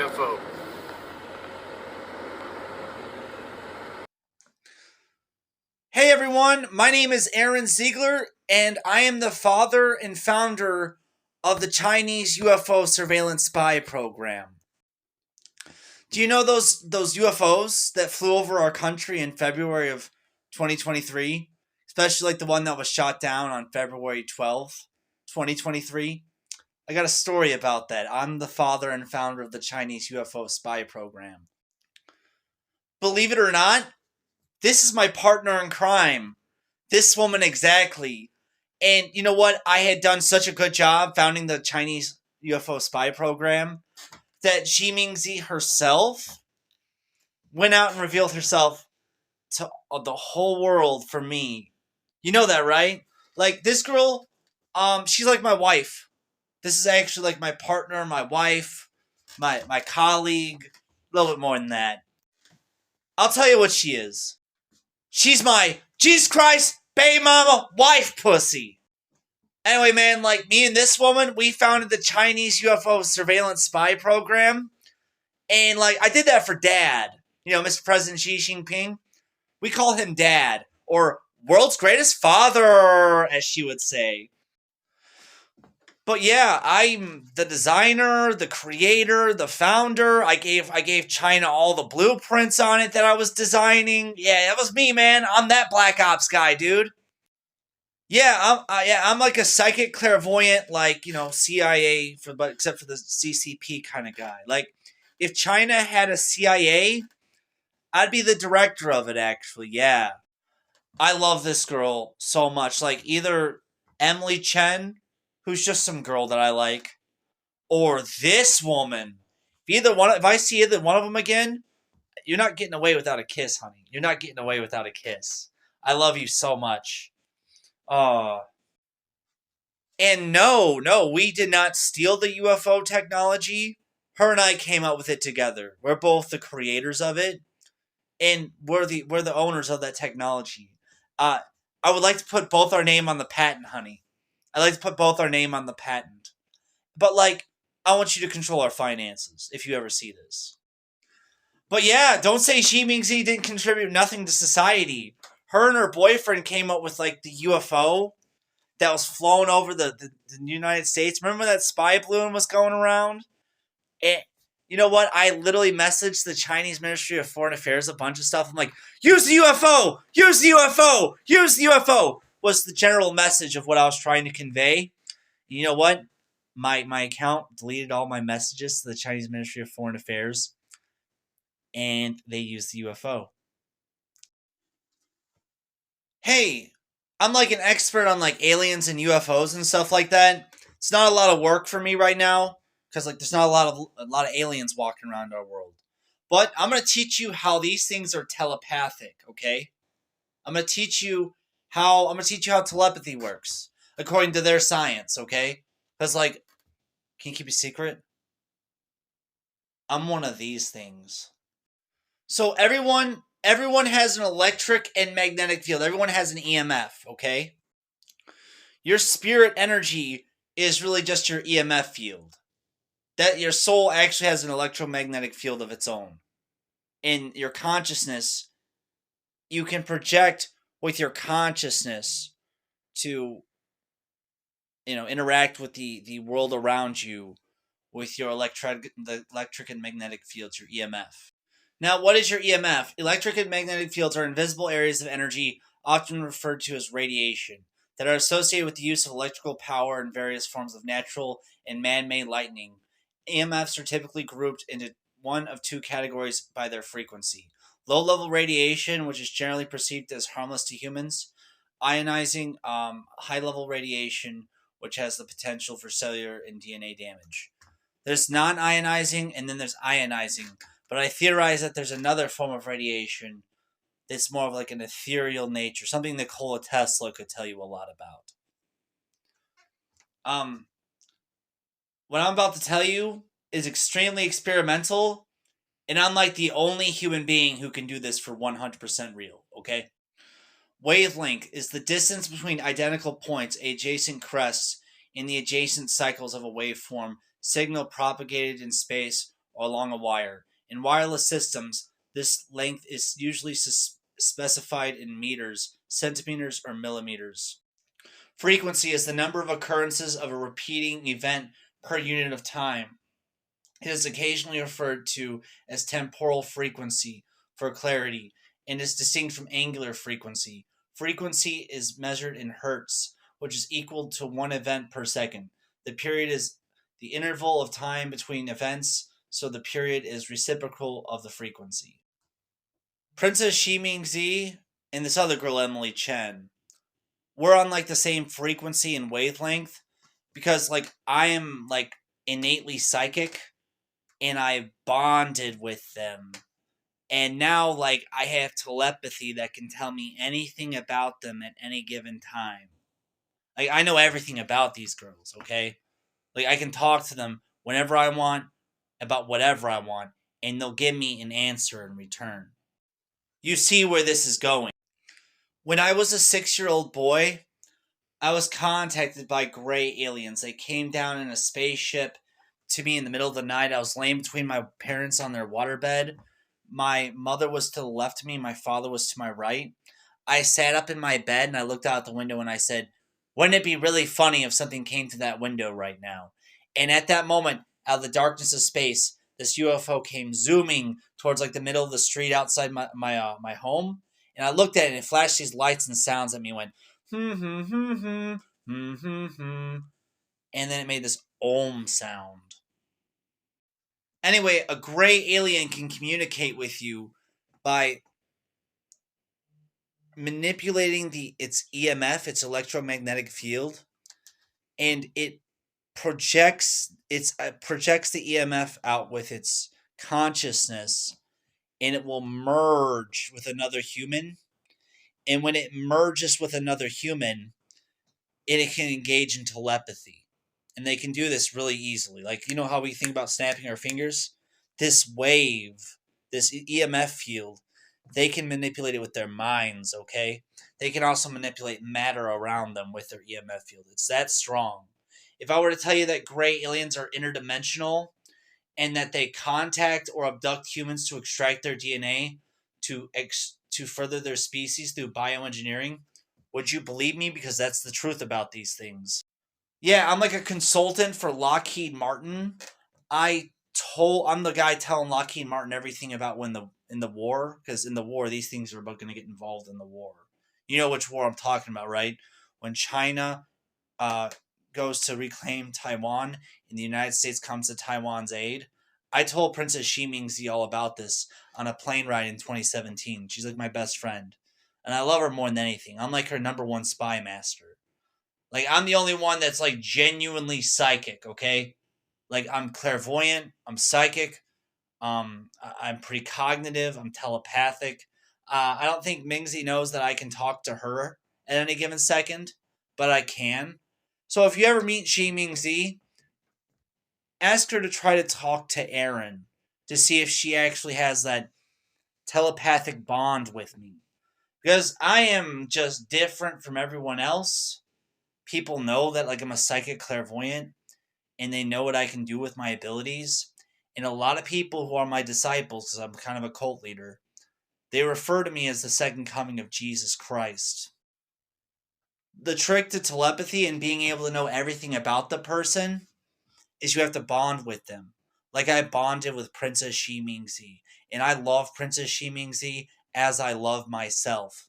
UFO. Hey everyone, my name is Aaron Ziegler, and I am the father and founder of the Chinese UFO surveillance spy program. Do you know those UFOs that flew over our country in February of 2023? Especially like the one that was shot down on February 12th, 2023? I got a story about that. I'm the father and founder of the Chinese UFO spy program. Believe it or not, this is my partner in crime. This woman exactly. And you know what? I had done such a good job founding the Chinese UFO spy program that Mingze herself went out and revealed herself to the whole world for me. You know that, right? Like this girl, she's like my wife. This is actually like my partner, my wife, my colleague, a little bit more than that. I'll tell you what she is. She's my Jesus Christ baby mama wife pussy. Anyway, man, like me and this woman, we founded the Chinese UFO surveillance spy program. And like I did that for Dad. You know, Mr. President Xi Jinping. We call him Dad, or world's greatest father, as she would say. But yeah, I'm the designer, the creator, the founder. I gave China all the blueprints on it that I was designing. Yeah, that was me, man. I'm that Black Ops guy, dude. Yeah, I'm like a psychic clairvoyant, like CIA but except for the CCP kind of guy. Like, if China had a CIA, I'd be the director of it. Actually, yeah, I love this girl so much. Like either Emily Chen, who's just some girl that I like, or this woman. If I see either one of them again, you're not getting away without a kiss, honey. You're not getting away without a kiss. I love you so much. And no, we did not steal the UFO technology. Her and I came up with it together. We're both the creators of it, and we're the owners of that technology. Uh, I would like to put both our name on the patent, honey. I'd like to put both our name on the patent. But like, I want you to control our finances if you ever see this. But yeah, don't say Xi Mingzi didn't contribute nothing to society. Her and her boyfriend came up with like the UFO that was flown over the United States. Remember when that spy balloon was going around? And you know what? I literally messaged the Chinese Ministry of Foreign Affairs a bunch of stuff. I'm like, use the UFO! Use the UFO! Use the UFO! Was the general message of what I was trying to convey. You know what? My account deleted all my messages to the Chinese Ministry of Foreign Affairs, and they used the UFO. Hey, I'm like an expert on like aliens and UFOs and stuff like that. It's not a lot of work for me right now because like there's not a lot of aliens walking around our world. But I'm gonna teach you how these things are telepathic. Okay, I'm gonna teach you how telepathy works according to their science. Okay, because like, can you keep a secret? I'm one of these things. So everyone has an electric and magnetic field. Everyone has an EMF, okay? Your spirit energy is really just your EMF field. That your soul actually has an electromagnetic field of its own. In your consciousness, you can project with your consciousness to interact with the world around you with your the electric and magnetic fields, your EMF. Now, what is your EMF? Electric and magnetic fields are invisible areas of energy, often referred to as radiation, that are associated with the use of electrical power and various forms of natural and man-made lightning. EMFs are typically grouped into one of two categories by their frequency. Low-level radiation, which is generally perceived as harmless to humans. Ionizing, high-level radiation, which has the potential for cellular and DNA damage. There's non-ionizing, and then there's ionizing. But I theorize that there's another form of radiation that's more of like an ethereal nature, something Nikola Tesla could tell you a lot about. What I'm about to tell you is extremely experimental, and I'm like the only human being who can do this for 100% real, okay? Wavelength is the distance between identical points, adjacent crests, in the adjacent cycles of a waveform, signal propagated in space along a wire. In wireless systems, this length is usually specified in meters, centimeters, or millimeters. Frequency is the number of occurrences of a repeating event per unit of time. It is occasionally referred to as temporal frequency for clarity and is distinct from angular frequency. Frequency is measured in hertz, which is equal to one event per second. The period is the interval of time between events, so the period is reciprocal of the frequency. Princess Mingze and this other girl, Emily Chen, we're on like the same frequency and wavelength because like I am like innately psychic and I bonded with them. And now, like, I have telepathy that can tell me anything about them at any given time. Like, I know everything about these girls, okay? Like, I can talk to them whenever I want about whatever I want, and they'll give me an answer in return. You see where this is going. When I was a 6-year-old boy, I was contacted by gray aliens. They came down in a spaceship to me in the middle of the night. I was laying between my parents on their waterbed. My mother was to the left of me. My father was to my right. I sat up in my bed and I looked out the window and I said, wouldn't it be really funny if something came to that window right now? And at that moment, out of the darkness of space, this UFO came zooming towards like the middle of the street outside my home. And I looked at it and it flashed these lights and sounds at me and went, and then it made this om sound. Anyway, a gray alien can communicate with you by manipulating its EMF, its electromagnetic field, and it projects the EMF out with its consciousness, and it will merge with another human. And when it merges with another human, it can engage in telepathy. And they can do this really easily. Like, you know how we think about snapping our fingers? This wave, this EMF field, they can manipulate it with their minds, okay? They can also manipulate matter around them with their EMF field. It's that strong. If I were to tell you that gray aliens are interdimensional and that they contact or abduct humans to extract their DNA to further their species through bioengineering, would you believe me? Because that's the truth about these things. Yeah, I'm like a consultant for Lockheed Martin. I'm the guy telling Lockheed Martin everything about in the war, because in the war these things are about going to get involved in the war. You know which war I'm talking about, right? When China goes to reclaim Taiwan and the United States comes to Taiwan's aid. I told Princess Mingze all about this on a plane ride in 2017. She's like my best friend, and I love her more than anything. I'm like her number one spy master. Like, I'm the only one that's like genuinely psychic, okay? Like, I'm clairvoyant, I'm psychic, I'm precognitive, I'm telepathic. I don't think Mingze knows that I can talk to her at any given second, but I can. So if you ever meet Mingze, ask her to try to talk to Aaron to see if she actually has that telepathic bond with me. Because I am just different from everyone else. People know that like I'm a psychic clairvoyant and they know what I can do with my abilities. And a lot of people who are my disciples, because I'm kind of a cult leader, they refer to me as the second coming of Jesus Christ. The trick to telepathy and being able to know everything about the person is you have to bond with them. Like I bonded with Princess Mingze, and I love Princess Mingze as I love myself.